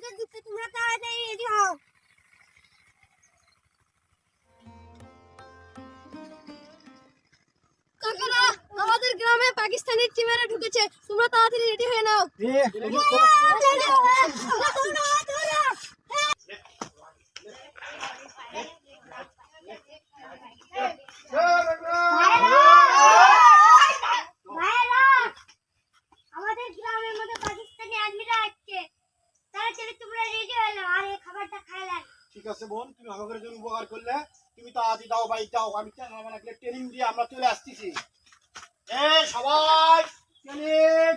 আমাদের দিতে তোমরা তাড়াতাড়ি রেডি হও। কাকারা আমাদের গ্রামে পাকিস্তানি টিমেরা ঢুকেছে, তোমরা তাড়াতাড়ি রেডি হয়ে নাও। আমাদের গ্রামের মধ্যে পাকিস্তানি আর্মিরা আসছে, তাড়াতাড়ি তোমরা রেডি হয়ে নাও আর এই খাবারটা খাইলেন। ঠিক আছে বোন, তুমি আমাদের জন্য উপকার করলে, তুমি তাড়াতাড়ি দাও ভাই দাও, আমি ট্রেনিং দিয়ে আমরা চলে আসতেছি। সবাই ট্রেনিং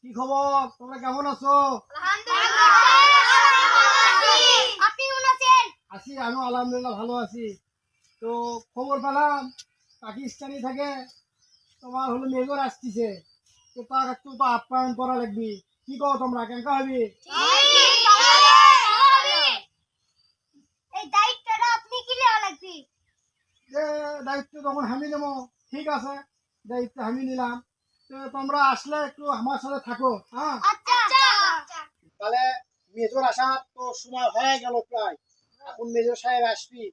কি খবর, তোমরা কেমন আছো? আছি, আমি আলহামদুলিল্লাহ ভালো আছি। তো খবর পেলাম পাকিস্তানি থেকে তোমার হলো মেজর আসতেছে, তো তার একটু তো আপ্যায়ন করা লাগবে। কি কও তোমরা, কেনকা হবি? দায়িত্ব তখন আমি নেবো। ঠিক আছে, দায়িত্ব আমি নিলাম। তো তোমরা আসলে একটু আমার সাথে থাকো। হ্যাঁ, তাহলে মেজর আসার তো সময় হয়ে গেল প্রায়, এখন মেজর সাহেব আসবি,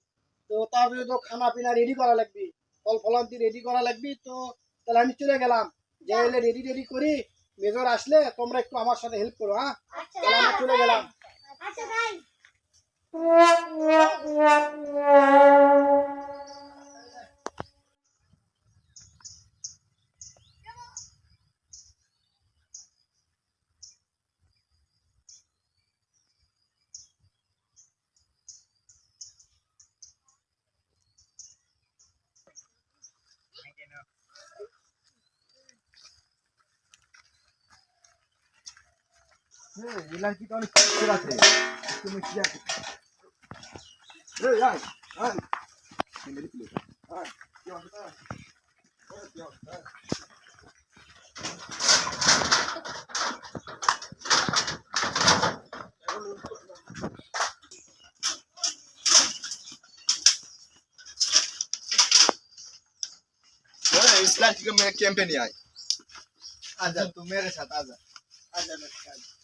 তো তার জন্য তো খানা পিনা রেডি করা লাগবে, ফল ফলান্তি রেডি করা লাগবে। তো তাহলে আমি চলে গেলাম, যে রেডি করি, মেজর আসলে তোমরা একটু আমার সাথে হেল্প করো। হ্যাঁ, তাহলে আমি চলে গেলাম। এই লড়কি তো অনেক সুন্দর আছে, তুমি কি জানো? আয় আয় মেরে দিলে, আয় কি অবস্থা? কি অবস্থা? इस लड़की को मेरे कैंप पे नहीं आई। आजा तू मेरे साथ, आजा आजा मेरे साथ।